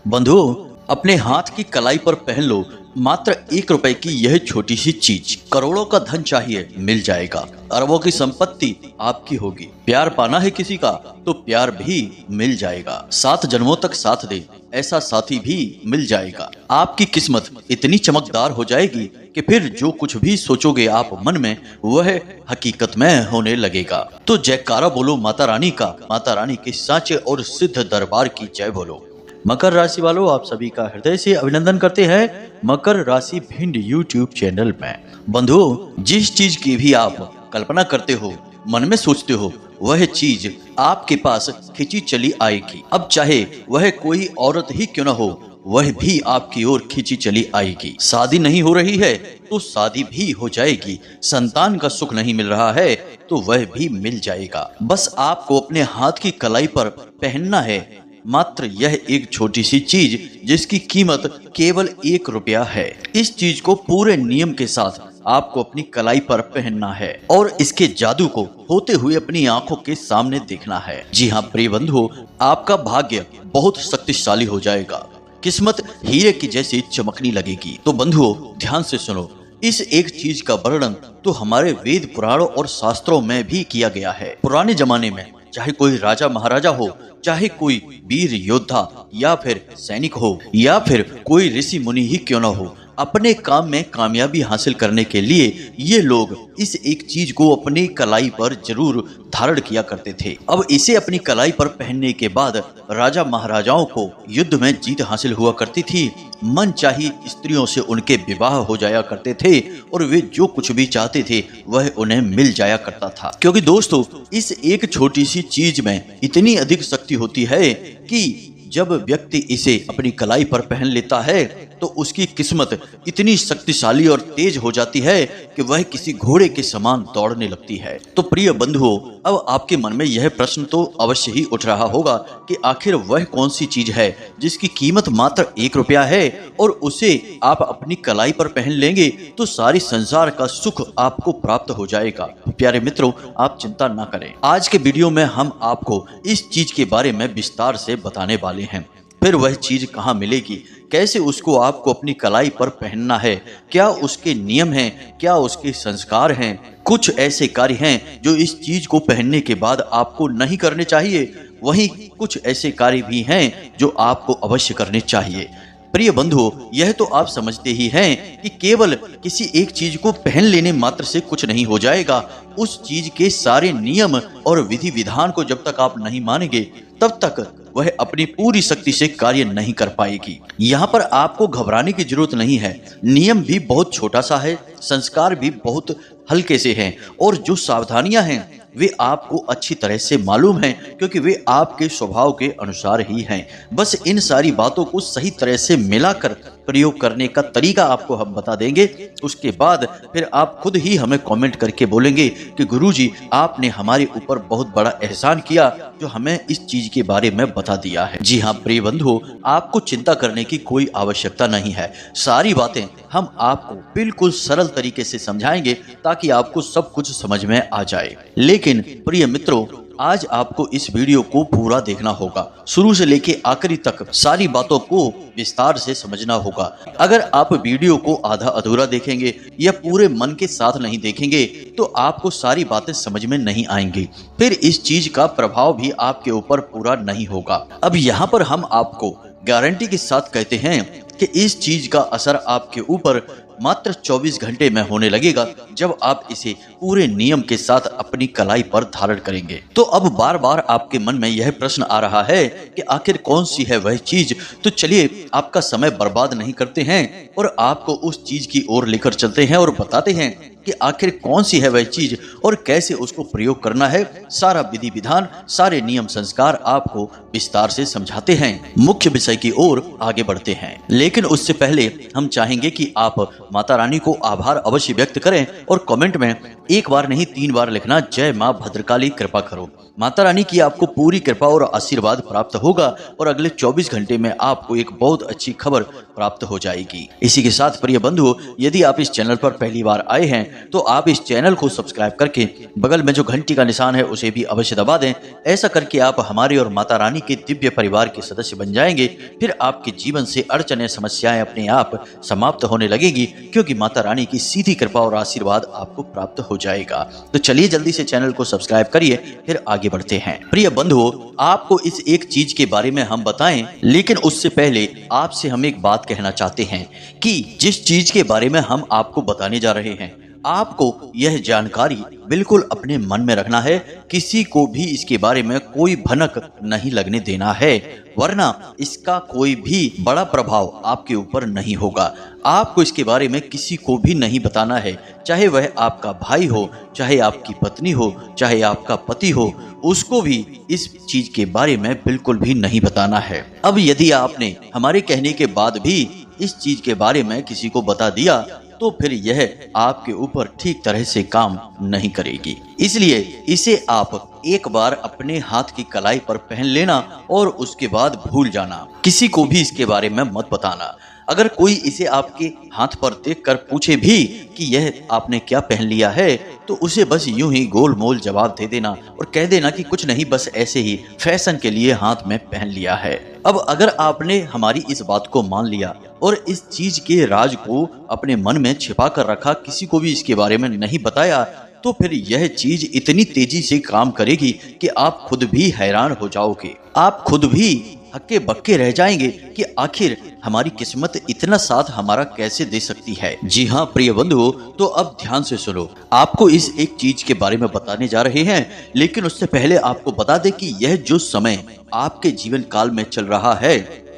बंधुओं, अपने हाथ की कलाई पर पहन लो मात्र 1 रुपए की यह छोटी सी चीज। करोड़ों का धन चाहिए, मिल जाएगा। अरबों की संपत्ति आपकी होगी। प्यार पाना है किसी का तो प्यार भी मिल जाएगा। 7 जन्मों तक साथ दे ऐसा साथी भी मिल जाएगा। आपकी किस्मत इतनी चमकदार हो जाएगी कि फिर जो कुछ भी सोचोगे आप मन में, वह हकीकत में होने लगेगा। तो जयकारा बोलो माता रानी का, माता रानी के साचे और सिद्ध दरबार की जय बोलो। मकर राशि वालों, आप सभी का हृदय से अभिनंदन करते हैं मकर राशि भिंड यूट्यूब चैनल में। बंधुओं, जिस चीज की भी आप कल्पना करते हो, मन में सोचते हो, वह चीज आपके पास खिंची चली आएगी। अब चाहे वह कोई औरत ही क्यों न हो, वह भी आपकी ओर खिंची चली आएगी। शादी नहीं हो रही है तो शादी भी हो जाएगी। संतान का सुख नहीं मिल रहा है तो वह भी मिल जाएगा। बस आपको अपने हाथ की कलाई पर पहनना है मात्र यह एक छोटी सी चीज, जिसकी कीमत केवल 1 रुपया है। इस चीज को पूरे नियम के साथ आपको अपनी कलाई पर पहनना है और इसके जादू को होते हुए अपनी आंखों के सामने देखना है। जी हाँ प्रिय बंधुओं, आपका भाग्य बहुत शक्तिशाली हो जाएगा। किस्मत हीरे की जैसी चमकने लगेगी। तो बंधुओं, ध्यान से सुनो। इस एक चीज का वर्णन तो हमारे वेद पुराणों और शास्त्रों में भी किया गया है। पुराने जमाने में चाहे कोई राजा महाराजा हो, चाहे कोई वीर योद्धा या फिर सैनिक हो, या फिर कोई ऋषि मुनि ही क्यों न हो, अपने काम में कामयाबी हासिल करने के लिए ये लोग इस एक चीज को अपनी कलाई पर जरूर धारण किया करते थे। अब इसे अपनी कलाई पर पहनने के बाद राजा महाराजाओं को युद्ध में जीत हासिल हुआ करती थी। मन चाही स्त्रियों से उनके विवाह हो जाया करते थे और वे जो कुछ भी चाहते थे वह उन्हें मिल जाया करता था। क्योंकि दोस्तों, इस एक छोटी सी चीज में इतनी अधिक शक्ति होती है कि जब व्यक्ति इसे अपनी कलाई पर पहन लेता है तो उसकी किस्मत इतनी शक्तिशाली और तेज हो जाती है कि वह किसी घोड़े के समान दौड़ने लगती है। तो प्रिय बंधुओं, अब आपके मन में यह प्रश्न तो अवश्य ही उठ रहा होगा कि आखिर वह कौन सी चीज है जिसकी कीमत मात्र 1 रुपया है और उसे आप अपनी कलाई पर पहन लेंगे तो सारी संसार का सुख आपको प्राप्त हो जाएगा। प्यारे मित्रों, आप चिंता ना करें। आज के वीडियो में हम आपको इस चीज के बारे में विस्तार से बताने वाले हैं। फिर वह चीज कहाँ मिलेगी, कैसे उसको आपको अपनी कलाई पर पहनना है, क्या उसके नियम हैं, क्या उसके संस्कार हैं। कुछ ऐसे कार्य हैं जो इस चीज को पहनने के बाद आपको नहीं करने चाहिए, वहीं कुछ ऐसे कार्य भी हैं जो आपको अवश्य करने चाहिए। प्रिय बंधुओं, यह तो आप समझते ही हैं कि केवल किसी एक चीज को पहन लेने मात्र से कुछ नहीं हो जाएगा। उस चीज के सारे नियम और विधि विधान को जब तक आप नहीं मानेंगे तब तक वह अपनी पूरी शक्ति से कार्य नहीं कर पाएगी। यहाँ पर आपको घबराने की जरूरत नहीं है। नियम भी बहुत छोटा सा है, संस्कार भी बहुत हल्के से हैं और जो सावधानियां हैं वे आपको अच्छी तरह से मालूम हैं, क्योंकि वे आपके स्वभाव के अनुसार ही हैं। बस इन सारी बातों को सही तरह से मिलाकर प्रयोग करने का तरीका आपको हम बता देंगे। उसके बाद फिर आप खुद ही हमें कमेंट करके बोलेंगे कि गुरुजी, आपने हमारे ऊपर बहुत बड़ा एहसान किया जो हमें इस चीज के बारे में बता दिया है। जी हाँ प्रिय बंधुओं, आपको चिंता करने की कोई आवश्यकता नहीं है। सारी बातें हम आपको बिल्कुल सरल तरीके से समझाएंगे ताकि आपको सब कुछ समझ में आ जाए। लेकिन प्रिय मित्रों, आज आपको इस वीडियो को पूरा देखना होगा, शुरू से लेके आखिरी तक सारी बातों को विस्तार से समझना होगा। अगर आप वीडियो को आधा अधूरा देखेंगे या पूरे मन के साथ नहीं देखेंगे तो आपको सारी बातें समझ में नहीं आएंगी, फिर इस चीज का प्रभाव भी आपके ऊपर पूरा नहीं होगा। अब यहाँ पर हम आपको गारंटी के साथ कहते हैं कि इस चीज का असर आपके ऊपर मात्र 24 घंटे में होने लगेगा जब आप इसे पूरे नियम के साथ अपनी कलाई पर धारण करेंगे। तो अब बार बार आपके मन में यह प्रश्न आ रहा है कि आखिर कौन सी है वह चीज। तो चलिए आपका समय बर्बाद नहीं करते हैं और आपको उस चीज की ओर लेकर चलते हैं और बताते हैं कि आखिर कौन सी है वह चीज और कैसे उसको प्रयोग करना है। सारा विधि विधान, सारे नियम संस्कार आपको विस्तार से समझाते हैं। मुख्य विषय की ओर आगे बढ़ते हैं, लेकिन उससे पहले हम चाहेंगे कि आप माता रानी को आभार अवश्य व्यक्त करें और कमेंट में 1 बार नहीं 3 बार लिखना, जय माँ भद्रकाली कृपा करो। माता रानी की आपको पूरी कृपा और आशीर्वाद प्राप्त होगा और अगले 24 घंटे में आपको एक बहुत अच्छी खबर प्राप्त हो जाएगी। इसी के साथ प्रिय बंधुओं, यदि आप इस चैनल पर पहली बार आए हैं तो आप इस चैनल को सब्सक्राइब करके बगल में जो घंटी का निशान है उसे भी अवश्य दबा दें। ऐसा करके आप हमारे और माता रानी के दिव्य परिवार के सदस्य बन जाएंगे। फिर आपके जीवन से अड़चने समस्याएं अपने आप समाप्त होने लगेगी, क्योंकि माता रानी की सीधी कृपा और आशीर्वाद आपको प्राप्त हो जाएगा। तो चलिए जल्दी से चैनल को सब्सक्राइब करिए, फिर आगे बढ़ते हैं। प्रिय बंधुओं, आपको इस एक चीज के बारे में हम बताएं, लेकिन उससे पहले आपसे हम एक बात कहना चाहते हैं कि जिस चीज के बारे में हम आपको बताने जा रहे हैं, आपको यह जानकारी बिल्कुल अपने मन में रखना है। किसी को भी इसके बारे में कोई भनक नहीं लगने देना है, वरना इसका कोई भी बड़ा प्रभाव आपके ऊपर नहीं होगा। आपको इसके बारे में किसी को भी नहीं बताना है, चाहे वह आपका भाई हो, चाहे आपकी पत्नी हो, चाहे आपका पति हो, उसको भी इस चीज के बारे में बिल्कुल भी नहीं बताना है। अब यदि आपने हमारे कहने के बाद भी इस चीज के बारे में किसी को बता दिया तो फिर यह आपके ऊपर ठीक तरह से काम नहीं करेगी। इसलिए इसे आप एक बार अपने हाथ की कलाई पर पहन लेना और उसके बाद भूल जाना। किसी को भी इसके बारे में मत बताना। अगर कोई इसे आपके हाथ पर देखकर पूछे भी कि यह आपने क्या पहन लिया है, तो उसे बस यूं ही गोल मोल जवाब दे देना और कह देना कि कुछ नहीं, बस ऐसे ही फैशन के लिए हाथ में पहन लिया है। अब अगर आपने हमारी इस बात को मान लिया और इस चीज के राज को अपने मन में छिपा कर रखा, किसी को भी इसके बारे में नहीं बताया, तो फिर यह चीज इतनी तेजी से काम करेगी कि आप खुद भी हैरान हो जाओगे। आप खुद भी हक्के बक्के रह जाएंगे कि आखिर हमारी किस्मत इतना साथ हमारा कैसे दे सकती है। जी हाँ प्रिय बंधुओं, तो अब ध्यान से सुनो। आपको इस एक चीज के बारे में बताने जा रहे हैं, लेकिन उससे पहले आपको बता दें कि यह जो समय आपके जीवन काल में चल रहा है,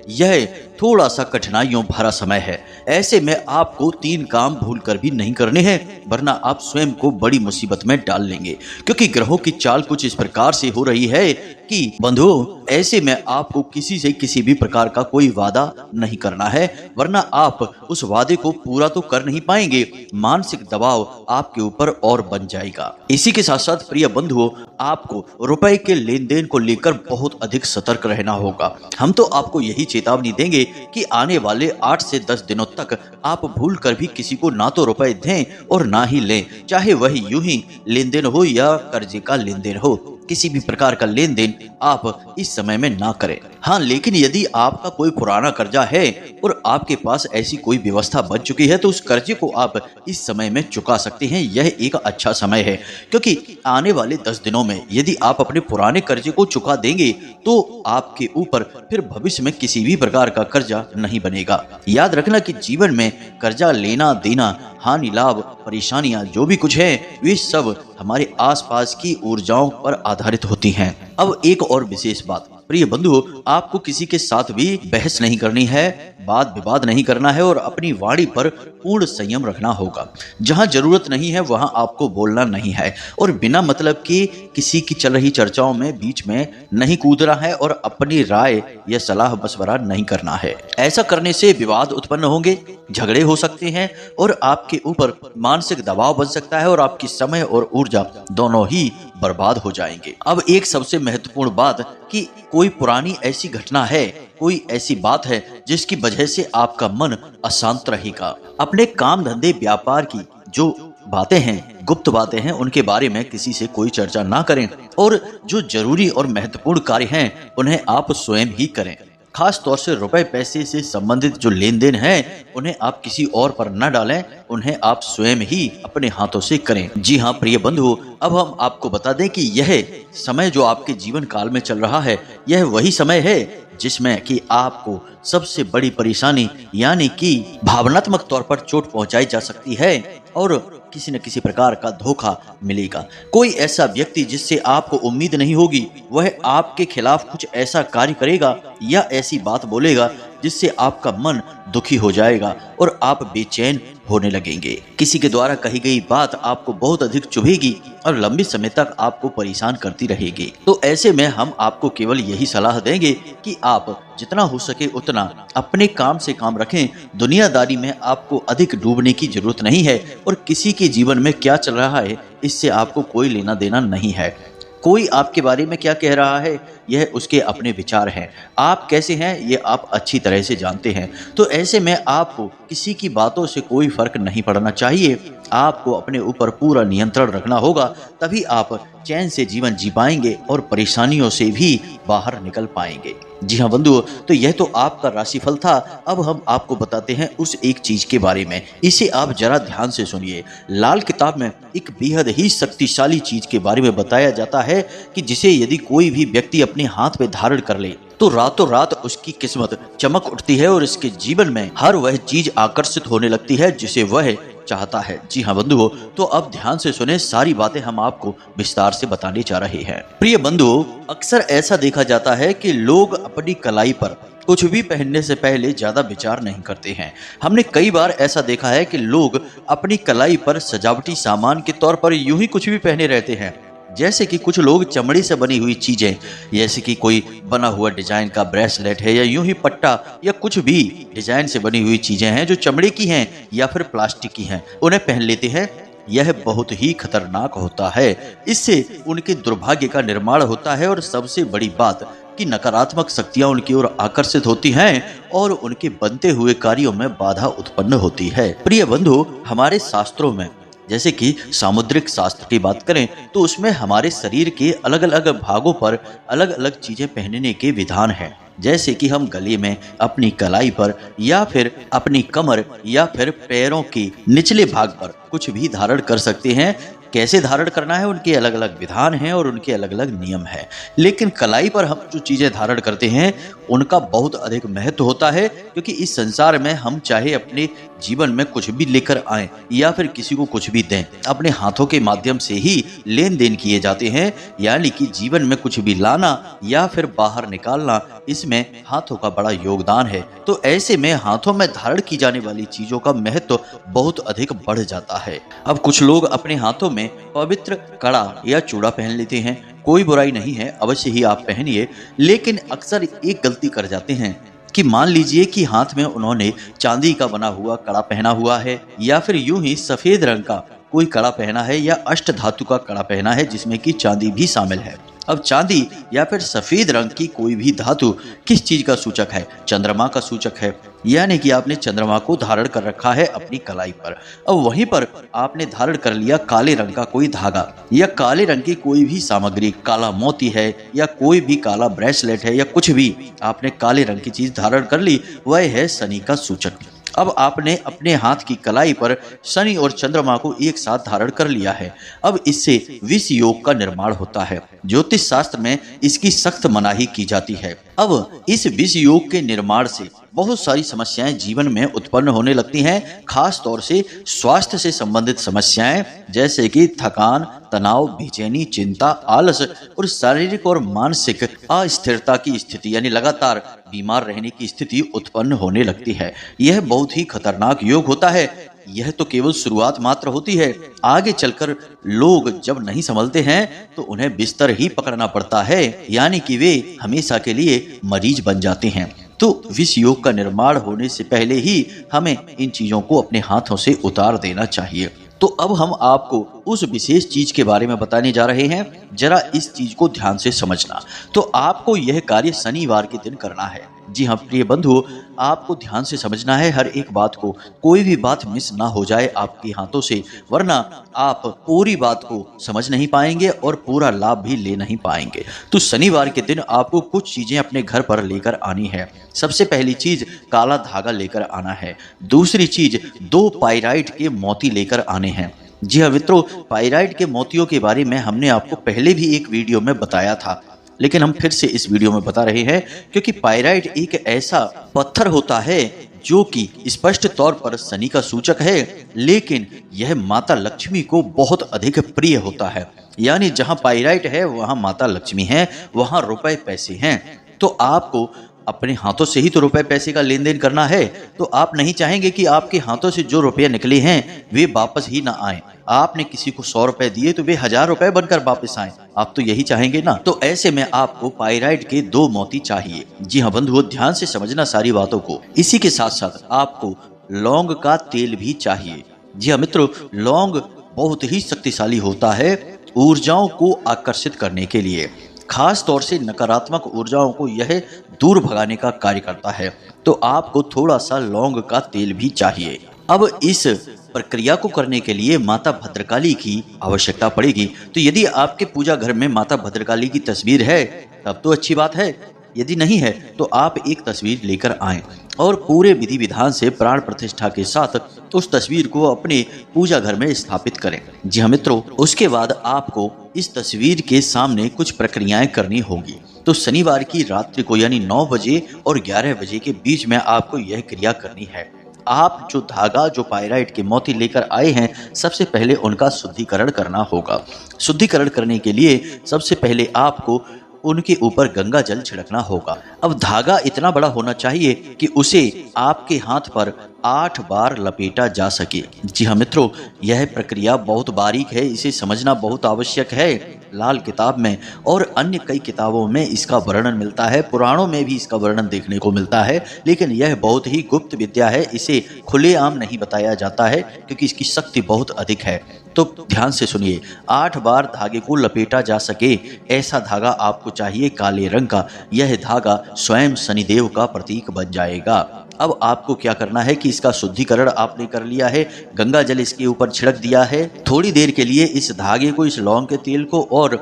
यह थोड़ा सा कठिनाइयों भरा समय है। ऐसे में आपको 3 काम भूलकर भी नहीं करने हैं, वरना आप स्वयं को बड़ी मुसीबत में डाल लेंगे। क्योंकि ग्रहों की चाल कुछ इस प्रकार से हो रही है कि बंधुओं, ऐसे में आपको किसी से किसी भी प्रकार का कोई वादा नहीं करना है, वरना आप उस वादे को पूरा तो कर नहीं पाएंगे। मानसिक दबाव आपके ऊपर और बन जाएगा। इसी के साथ साथ प्रिय बंधुओं, आपको रुपए के लेन देन को लेकर बहुत अधिक सतर्क रहना होगा। हम तो आपको यही चेतावनी देंगे कि आने वाले 8 से 10 दिनों तक आप भूल कर भी किसी को ना तो रुपए दें और ना ही लें, चाहे वह यूं ही लेन देन हो या कर्जे का लेन देन हो। किसी भी प्रकार का लेन देन आप इस समय में ना करें। हाँ, लेकिन यदि आपका कोई पुराना कर्जा है और आपके पास ऐसी कोई व्यवस्था बन चुकी है, तो उस कर्जे को आप इस समय में चुका सकते हैं। यह एक अच्छा समय है, क्योंकि आने वाले 10 दिनों में यदि आप अपने पुराने कर्जे को चुका देंगे तो आपके ऊपर फिर भविष्य में किसी भी प्रकार का कर्जा नहीं बनेगा। याद रखना कि जीवन में कर्जा लेना देना, हानि लाभ, परेशानियां जो भी कुछ है, वे सब हमारे आसपास की ऊर्जाओं पर आधारित होती हैं। अब एक और विशेष बात, प्रिय बंधुओं, आपको किसी के साथ भी बहस नहीं करनी है, वाद विवाद नहीं करना है और अपनी वाणी पर पूर्ण संयम रखना होगा। जहां जरूरत नहीं है वहां आपको बोलना नहीं है और बिना मतलब के किसी की चल रही चर्चाओं में बीच में नहीं कूदना है और अपनी राय या सलाह मशवरा नहीं करना है। ऐसा करने से विवाद उत्पन्न होंगे, झगड़े हो सकते हैं और आपके ऊपर मानसिक दबाव बन सकता है और आपकी समय और ऊर्जा दोनों ही बर्बाद हो जाएंगे। अब एक सबसे महत्वपूर्ण बात कि कोई पुरानी ऐसी घटना है, कोई ऐसी बात है जिसकी वजह से आपका मन अशांत रहेगा। अपने काम धंधे व्यापार की जो बातें हैं, गुप्त बातें हैं, उनके बारे में किसी से कोई चर्चा ना करें और जो जरूरी और महत्वपूर्ण कार्य हैं उन्हें आप स्वयं ही करें। खास तौर से रुपए पैसे से संबंधित जो लेन देन है उन्हें आप किसी और पर न डालें, उन्हें आप स्वयं ही अपने हाथों से करें। जी हाँ प्रिय बंधुओं, अब हम आपको बता दें कि यह समय जो आपके जीवन काल में चल रहा है, यह वही समय है जिसमें कि आपको सबसे बड़ी परेशानी यानी कि भावनात्मक तौर पर चोट पहुंचाई जा सकती है और किसी न किसी प्रकार का धोखा मिलेगा। कोई ऐसा व्यक्ति जिससे आपको उम्मीद नहीं होगी, वह आपके खिलाफ कुछ ऐसा कार्य करेगा या ऐसी बात बोलेगा जिससे आपका मन दुखी हो जाएगा और आप बेचैन होने लगेंगे। किसी के द्वारा कही गई बात आपको बहुत अधिक चुभेगी और लंबे समय तक आपको परेशान करती रहेगी। तो ऐसे में हम आपको केवल यही सलाह देंगे कि आप जितना हो सके उतना अपने काम से काम रखें। दुनियादारी में आपको अधिक डूबने की जरूरत नहीं है और किसी के जीवन में क्या चल रहा है इससे आपको कोई लेना देना नहीं है। कोई आपके बारे में क्या कह रहा है, यह उसके अपने विचार हैं। आप कैसे हैं ये आप अच्छी तरह से जानते हैं। तो ऐसे में आपको किसी की बातों से कोई फर्क नहीं पड़ना चाहिए। आपको अपने ऊपर पूरा नियंत्रण रखना होगा, तभी आप चैन से जीवन जी पाएंगे और परेशानियों से भी बाहर निकल पाएंगे। जी हाँ बंधुओं, तो यह तो आपका राशिफल था। अब हम आपको बताते हैं उस एक चीज के बारे में, इसे आप जरा ध्यान से सुनिए। लाल किताब में एक बेहद ही शक्तिशाली चीज के बारे में बताया जाता है कि जिसे यदि कोई भी व्यक्ति अपने हाथ में धारण कर ले तो रातों रात उसकी किस्मत चमक उठती है और इसके जीवन में हर वह चीज आकर्षित होने लगती है जिसे वह चाहता है। जी हाँ बंधुओं, तो अब ध्यान से सुने, सारी बातें हम आपको विस्तार से बताने जा रहे हैं। प्रिय बंधुओं, अक्सर ऐसा देखा जाता है कि लोग अपनी कलाई पर कुछ भी पहनने से पहले ज्यादा विचार नहीं करते हैं। हमने कई बार ऐसा देखा है कि लोग अपनी कलाई पर सजावटी सामान के तौर पर यूं ही कुछ भी पहने रहते हैं। जैसे कि कुछ लोग चमड़ी से बनी हुई चीजें, जैसे कि कोई बना हुआ डिजाइन का ब्रेसलेट है या यूं ही पट्टा या कुछ भी डिजाइन से बनी हुई चीजें हैं जो चमड़े की हैं या फिर प्लास्टिक की हैं, उन्हें पहन लेते हैं। यह बहुत ही खतरनाक होता है। इससे उनके दुर्भाग्य का निर्माण होता है और सबसे बड़ी बात कि नकारात्मक शक्तियां उनकी ओर आकर्षित होती हैं और उनके बनते हुए कार्यों में बाधा उत्पन्न होती है। प्रिय बंधु, हमारे शास्त्रों में जैसे कि सामुद्रिक शास्त्र की बात करें तो उसमें हमारे शरीर के अलग अलग भागों पर अलग अलग चीजें पहनने के विधान हैं। जैसे कि हम गले में, अपनी कलाई पर या फिर अपनी कमर या फिर पैरों के निचले भाग पर कुछ भी धारण कर सकते हैं। कैसे धारण करना है उनके अलग अलग विधान हैं और उनके अलग अलग नियम हैं। लेकिन कलाई पर हम जो चीजें धारण करते हैं उनका बहुत अधिक महत्व होता है, क्योंकि इस संसार में हम चाहे अपने जीवन में कुछ भी लेकर आए या फिर किसी को कुछ भी दें, अपने हाथों के माध्यम से ही लेन देन किए जाते हैं। यानी कि जीवन में कुछ भी लाना या फिर बाहर निकालना, इसमें हाथों का बड़ा योगदान है। तो ऐसे में हाथों में धारण की जाने वाली चीजों का महत्व बहुत अधिक बढ़ जाता है। अब कुछ लोग अपने हाथों में पवित्र कड़ा या चूड़ा पहन लेते हैं। कोई बुराई नहीं है, अवश्य ही आप पहनिए। लेकिन अक्सर एक गलती कर जाते हैं कि मान लीजिए कि हाथ में उन्होंने चांदी का बना हुआ कड़ा पहना हुआ है या फिर यूं ही सफेद रंग का कोई कड़ा पहना है या अष्ट धातु का कड़ा पहना है जिसमें कि चांदी भी शामिल है। अब चांदी या फिर सफेद रंग की कोई भी धातु किस चीज का सूचक है? चंद्रमा का सूचक है। यानी कि आपने चंद्रमा को धारण कर रखा है अपनी कलाई पर। अब वहीं पर आपने धारण कर लिया काले रंग का कोई धागा या काले रंग की कोई भी सामग्री, काला मोती है या कोई भी काला ब्रेसलेट है या कुछ भी आपने काले रंग की चीज धारण कर ली, वह है शनि का सूचक। अब आपने अपने हाथ की कलाई पर शनि और चंद्रमा को एक साथ धारण कर लिया है। अब इससे विष योग का निर्माण होता है। ज्योतिष शास्त्र में इसकी सख्त मनाही की जाती है। अब इस विष योग के निर्माण से बहुत सारी समस्याएं जीवन में उत्पन्न होने लगती हैं, खास तौर से स्वास्थ्य से संबंधित समस्याएं, जैसे कि थकान, तनाव, बेचैनी, चिंता, आलस और शारीरिक और मानसिक अस्थिरता की स्थिति, यानी लगातार बीमार रहने की स्थिति उत्पन्न होने लगती है। यह बहुत ही खतरनाक योग होता है। यह तो केवल शुरुआत मात्र होती है। आगे चलकर लोग जब नहीं संभलते हैं तो उन्हें बिस्तर ही पकड़ना पड़ता है, यानी कि वे हमेशा के लिए मरीज बन जाते हैं। तो विष योग का निर्माण होने से पहले ही हमें इन चीजों को अपने हाथों से उतार देना चाहिए। तो अब हम आपको उस विशेष चीज के बारे में बताने जा रहे हैं। जरा इस चीज को ध्यान से समझना। तो आपको यह कार्य शनिवार के दिन करना है। जी हाँ प्रिय बंधु, आपको ध्यान से समझना है हर एक बात को, कोई भी बात मिस ना हो जाए आपके हाथों से, वरना आप पूरी बात को समझ नहीं पाएंगे और पूरा लाभ भी ले नहीं पाएंगे। तो शनिवार के दिन आपको कुछ चीजें अपने घर पर लेकर आनी है। सबसे पहली चीज काला धागा लेकर आना है। दूसरी चीज 2 पाइराइट के मोती लेकर आने हैं। जी हाँ मित्रों, पाइराइट के मोतियों के बारे में हमने आपको पहले भी एक वीडियो में बताया था, लेकिन हम फिर से इस वीडियो में बता रहे हैं क्योंकि पाइराइट एक ऐसा पत्थर होता है जो कि स्पष्ट तौर पर शनि का सूचक है, लेकिन यह माता लक्ष्मी को बहुत अधिक प्रिय होता है। यानी जहां पाइराइट है वहां माता लक्ष्मी है, वहां रुपए पैसे हैं। तो आपको अपने हाथों से ही तो रुपए पैसे का लेन देन करना है। तो आप नहीं चाहेंगे कि आपके हाथों से जो रुपए निकले हैं वे वापस ही ना आए। आपने किसी को 100 रुपए दिए तो वे 1000 रुपए बनकर वापस आए। आप तो यही चाहेंगे ना। तो ऐसे में आपको पाइराइट के 2 मोती चाहिए। जी हाँ बंधुओं, ध्यान से समझना सारी बातों को। इसी के साथ साथ आपको लौंग का तेल भी चाहिए। जी हाँ मित्रों, लौंग बहुत ही शक्तिशाली होता है ऊर्जाओं को आकर्षित करने के लिए, खास तौर से नकारात्मक ऊर्जाओं को यह दूर भगाने का कार्य करता है। तो आपको थोड़ा सा लौंग का तेल भी चाहिए। अब इस प्रक्रिया को करने के लिए माता भद्रकाली की आवश्यकता पड़ेगी। तो यदि आपके पूजा घर में माता भद्रकाली की तस्वीर है तब तो अच्छी बात है, यदि नहीं है तो आप एक तस्वीर लेकर आएं और पूरे विधि विधान से प्राण प्रतिष्ठा के साथ उस तस्वीर को अपने पूजा घर में स्थापित करें। जी हाँ मित्रों, उसके बाद आपको इस तस्वीर के सामने कुछ प्रक्रियाएं करनी होगी। तो शनिवार की रात्रि को यानी 9 बजे और 11 बजे के बीच में आपको यह क्रिया करनी है। आप जो धागा, जो पायराइट के मोती लेकर आए हैं, सबसे पहले उनका शुद्धिकरण करना होगा। शुद्धिकरण करने के लिए सबसे पहले आपको उनके ऊपर गंगा जल छिड़कना होगा। अब धागा इतना बड़ा होना चाहिए कि उसे आपके हाथ पर 8 बार लपेटा जा सके। जी हाँ मित्रों, यह प्रक्रिया बहुत बारीक है, इसे समझना बहुत आवश्यक है। लाल किताब में और अन्य कई किताबों में इसका वर्णन मिलता है, पुराणों में भी इसका वर्णन देखने को मिलता है, लेकिन यह बहुत ही गुप्त विद्या है। इसे खुलेआम नहीं बताया जाता है क्योंकि इसकी शक्ति बहुत अधिक है। तो ध्यान से सुनिए, 8 बार धागे को लपेटा जा सके ऐसा धागा आपको चाहिए, काले रंग का। यह धागा स्वयं शनिदेव का प्रतीक बन जाएगा। अब आपको क्या करना है कि इसका शुद्धिकरण आपने कर लिया है, गंगा जल इसके ऊपर छिड़क दिया है। थोड़ी देर के लिए इस धागे को, इस लौंग के तेल को और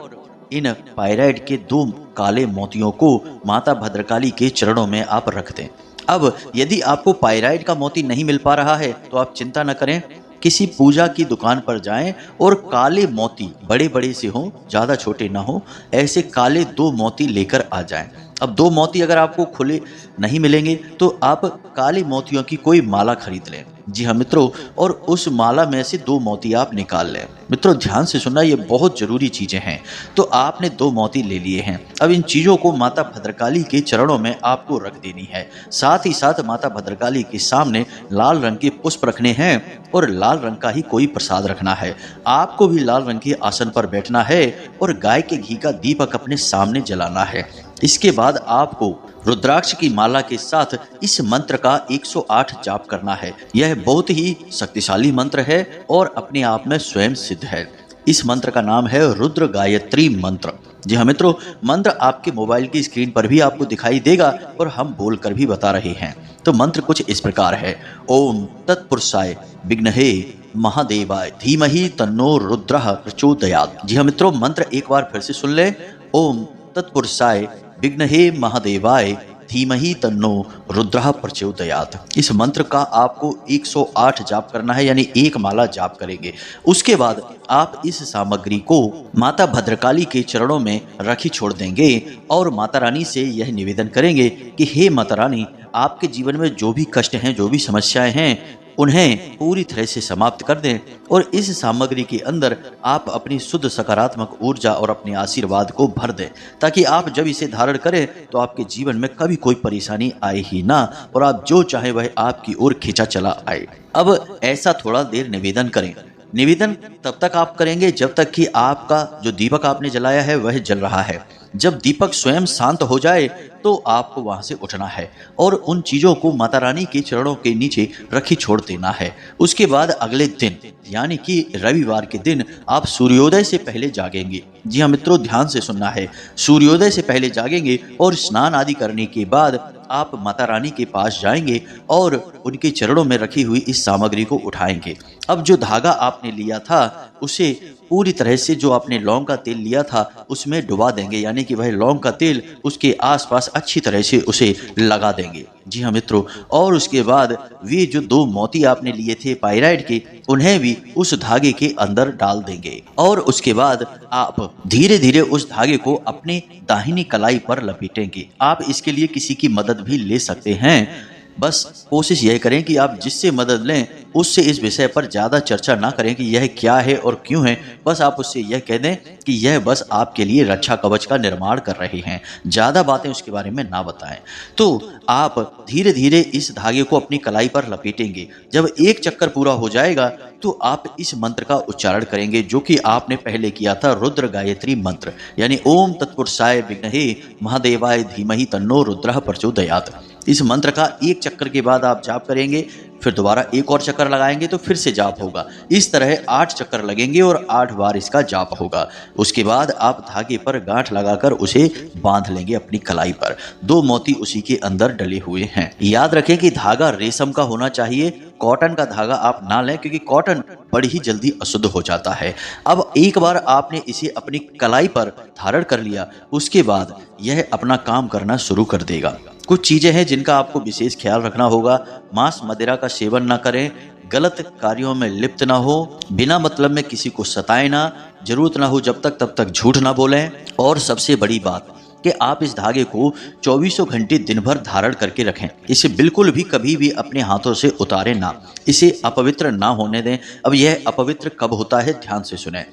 इन पायराइट के 2 काले मोतियों को माता भद्रकाली के चरणों में आप रख दें। अब यदि आपको पायराइट का मोती नहीं मिल पा रहा है तो आप चिंता न करें, किसी पूजा की दुकान पर जाएं और काले मोती, बड़े बड़े से हों, ज़्यादा छोटे ना हो, ऐसे काले 2 मोती लेकर आ जाएं। अब 2 मोती अगर आपको खुले नहीं मिलेंगे तो आप काले मोतियों की कोई माला खरीद लें। जी हाँ मित्रों, और उस माला में से 2 मोती आप निकाल लें। मित्रों ध्यान से सुनना, ये बहुत जरूरी चीजें हैं। तो आपने 2 मोती ले लिए हैं। अब इन चीजों को माता भद्रकाली के चरणों में आपको रख देनी है। साथ ही साथ माता भद्रकाली के सामने लाल रंग के पुष्प रखने हैं और लाल रंग का ही कोई प्रसाद रखना है। आपको भी लाल रंग के आसन पर बैठना है और गाय के घी का दीपक अपने सामने जलाना है। इसके बाद आपको रुद्राक्ष की माला के साथ इस मंत्र का 108 जाप करना है। यह बहुत ही शक्तिशाली मंत्र है और अपने आप में स्वयं सिद्ध है। इस मंत्र का नाम है रुद्र गायत्री मंत्र। जी हाँ मित्रों, मंत्र आपके मोबाइल की स्क्रीन पर भी आपको दिखाई देगा और हम बोलकर भी बता रहे हैं। तो मंत्र कुछ इस प्रकार है। ओम तत्पुरुषाय विघ्नहे महादेवाय धीमहि तन्नो रुद्रः प्रचोदयात्। जी हाँ मित्रों, मंत्र एक बार फिर से सुन लें। ओम तत्पुरुषाय विघ्नहे महादेवाय धीमहि तन्नो रुद्रः प्रचोदयात्। इस मंत्र का आपको 108 जाप करना है, यानी 1 माला जाप करेंगे। उसके बाद आप इस सामग्री को माता भद्रकाली के चरणों में रखी छोड़ देंगे और माता रानी से यह निवेदन करेंगे कि हे माता रानी, आपके जीवन में जो भी कष्ट हैं, जो भी समस्याएं हैं, उन्हें पूरी तरह से समाप्त कर दें और इस सामग्री के अंदर आप अपनी शुद्ध सकारात्मक ऊर्जा और अपने आशीर्वाद को भर दें, ताकि आप जब इसे धारण करें तो आपके जीवन में कभी कोई परेशानी आए ही ना और आप जो चाहे वह आपकी ओर खींचा चला आए। अब ऐसा थोड़ा देर निवेदन करें। निवेदन तब तक आप करेंगे जब तक कि आपका जो दीपक आपने जलाया है वह जल रहा है। जब दीपक स्वयं शांत हो जाए तो आपको वहां से उठना है और उन चीजों को माता रानी के चरणों के नीचे रखी छोड़ देना है। उसके बाद अगले दिन यानी कि रविवार के दिन आप सूर्योदय से पहले जागेंगे। जी हाँ मित्रों, ध्यान से सुनना है। सूर्योदय से पहले जागेंगे और स्नान आदि करने के बाद आप माता रानी के पास जाएंगे और उनके चरणों में रखी हुई इस सामग्री को उठाएंगे। अब जो धागा आपने लिया था उसे पूरी तरह से, जो आपने लौंग का तेल लिया था उसमें डुबा देंगे, यानी कि वह लौंग का तेल उसके आसपास अच्छी तरह से उसे लगा देंगे। जी हाँ मित्रों, और उसके बाद वे जो 2 मोती आपने लिए थे पायराइट के, उन्हें भी उस धागे के अंदर डाल देंगे और उसके बाद आप धीरे धीरे उस धागे को अपने दाहिनी कलाई पर लपेटेंगे। आप इसके लिए किसी की मदद भी ले सकते हैं। बस कोशिश यह करें कि आप जिससे मदद लें उससे इस विषय पर ज़्यादा चर्चा ना करें कि यह क्या है और क्यों है। बस आप उससे यह कह दें कि यह बस आपके लिए रक्षा कवच का निर्माण कर रहे हैं, ज़्यादा बातें उसके बारे में ना बताएं। तो आप धीरे धीरे इस धागे को अपनी कलाई पर लपेटेंगे। जब 1 चक्कर पूरा हो जाएगा तो आप इस मंत्र का उच्चारण करेंगे जो कि आपने पहले किया था, रुद्र गायत्री मंत्र, यानी ओम तत्पुरुषाय विघ्नहे महादेवाय धीमहि तन्नो रुद्रः प्रचोदयात्। इस मंत्र का एक चक्कर के बाद आप जाप करेंगे, फिर दोबारा एक और चक्कर लगाएंगे तो फिर से जाप होगा। इस तरह 8 चक्कर लगेंगे और 8 बार इसका जाप होगा। उसके बाद आप धागे पर गांठ लगाकर उसे बांध लेंगे अपनी कलाई पर। 2 मोती उसी के अंदर डले हुए हैं। याद रखें कि धागा रेशम का होना चाहिए, कॉटन का धागा आप ना लें, क्योंकि कॉटन बड़ी ही जल्दी अशुद्ध हो जाता है। अब एक बार आपने इसे अपनी कलाई पर धारण कर लिया, उसके बाद यह अपना काम करना शुरू कर देगा। कुछ चीजें हैं जिनका आपको विशेष ख्याल रखना होगा। मांस मदिरा का सेवन ना करें, गलत कार्यों में लिप्त ना हो, बिना मतलब में किसी को सताएं ना, जरूरत ना हो जब तक तब तक झूठ ना बोलें, और सबसे बड़ी बात कि आप इस धागे को 24 घंटे दिन भर धारण करके रखें। इसे बिल्कुल भी कभी भी अपने हाथों से उतारें ना, इसे अपवित्र ना होने दें। अब यह अपवित्र कब होता है, ध्यान से सुनें।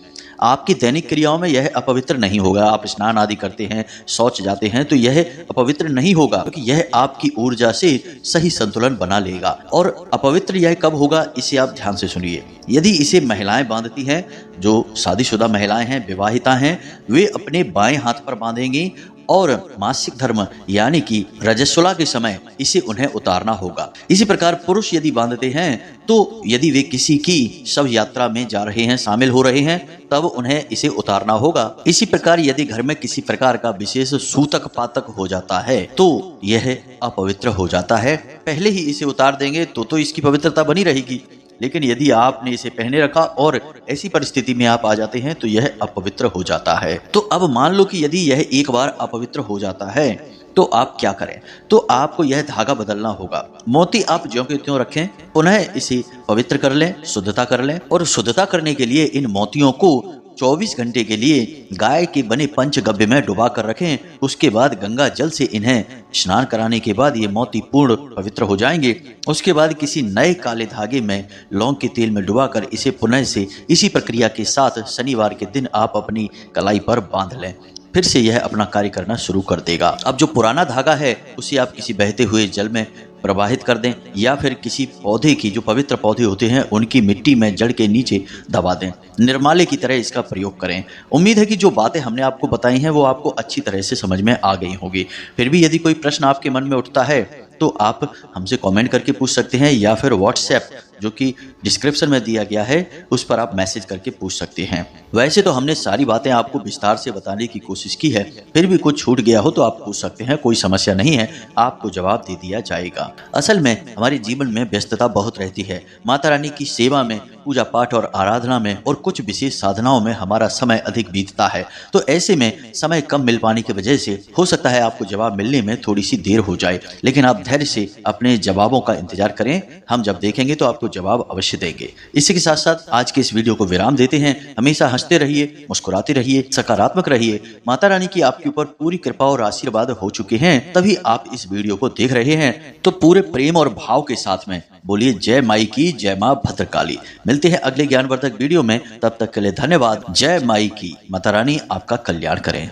आपकी दैनिक क्रियाओं में यह अपवित्र नहीं होगा। आप स्नान आदि करते हैं, शौच जाते हैं, तो यह अपवित्र नहीं होगा, क्योंकि यह आपकी ऊर्जा से सही संतुलन बना लेगा। और अपवित्र यह कब होगा, इसे आप ध्यान से सुनिए। यदि इसे महिलाएं बांधती हैं, जो शादीशुदा महिलाएं हैं, विवाहिता हैं, वे अपने बाएं हाथ पर बांधेंगी और मासिक धर्म यानी कि रजस्वला के समय इसे उन्हें उतारना होगा। इसी प्रकार पुरुष यदि बांधते हैं तो यदि वे किसी की शव यात्रा में जा रहे हैं, शामिल हो रहे हैं, तब उन्हें इसे उतारना होगा। इसी प्रकार यदि घर में किसी प्रकार का विशेष सूतक पातक हो जाता है तो यह अपवित्र हो जाता है। पहले ही इसे उतार देंगे तो इसकी पवित्रता बनी रहेगी, लेकिन यदि आपने इसे पहने रखा और ऐसी परिस्थिति में आप आ जाते हैं तो यह अपवित्र हो जाता है। तो अब मान लो कि यदि यह एक बार अपवित्र हो जाता है तो आप क्या करें, तो आपको यह धागा बदलना होगा। मोती आप ज्यों के त्यों रखें, पुनः इसे पवित्र कर लें, शुद्धता कर लें, और शुद्धता करने के लिए इन मोतियों को 24 घंटे के लिए गाय के बने पंचगव्य में डुबा कर रखें। उसके बाद गंगा जल से इन्हें स्नान कराने के बाद ये मोती पूर्ण पवित्र हो जाएंगे। उसके बाद किसी नए काले धागे में लौंग के तेल में डुबाकर इसे पुनः से इसी प्रक्रिया के साथ शनिवार के दिन आप अपनी कलाई पर बांध लें। फिर से यह अपना कार्य करना शुरू कर देगा। अब जो पुराना धागा है उसे आप किसी बहते हुए जल में प्रवाहित कर दें, या फिर किसी पौधे की, जो पवित्र पौधे होते हैं, उनकी मिट्टी में जड़ के नीचे दबा दें। निर्माल्य की तरह इसका प्रयोग करें। उम्मीद है कि जो बातें हमने आपको बताई हैं वो आपको अच्छी तरह से समझ में आ गई होगी। फिर भी यदि कोई प्रश्न आपके मन में उठता है तो आप हमसे कमेंट करके पूछ सकते हैं, या फिर व्हाट्सएप जो कि डिस्क्रिप्शन में दिया गया है उस पर आप मैसेज करके पूछ सकते हैं। वैसे तो हमने सारी बातें आपको विस्तार से बताने की कोशिश की है, फिर भी कुछ छूट गया हो तो आप पूछ सकते हैं, कोई समस्या नहीं है, आपको जवाब दे दिया जाएगा। असल में हमारे जीवन में व्यस्तता बहुत रहती है। माता रानी की सेवा में, पूजा पाठ और आराधना में और कुछ विशेष साधनाओं में हमारा समय अधिक बीतता है। तो ऐसे में समय कम मिल पाने की वजह से हो सकता है आपको जवाब मिलने में थोड़ी सी देर हो जाए, लेकिन आप धैर्य से अपने जवाबों का इंतजार करें। हम जब देखेंगे तो आपको जवाब अवश्य देंगे। इसी के साथ साथ आज के इस वीडियो को विराम देते हैं। हमेशा हंसते रहिए, मुस्कुराते रहिए, सकारात्मक रहिए। माता रानी की आपके ऊपर पूरी कृपा और आशीर्वाद हो चुके हैं, तभी आप इस वीडियो को देख रहे हैं। तो पूरे प्रेम और भाव के साथ में बोलिए जय माई की, जय मां भद्रकाली। मिलते हैं अगले ज्ञानवर्धक वीडियो में, तब तक के लिए धन्यवाद। जय माई की। माता रानी आपका कल्याण करें।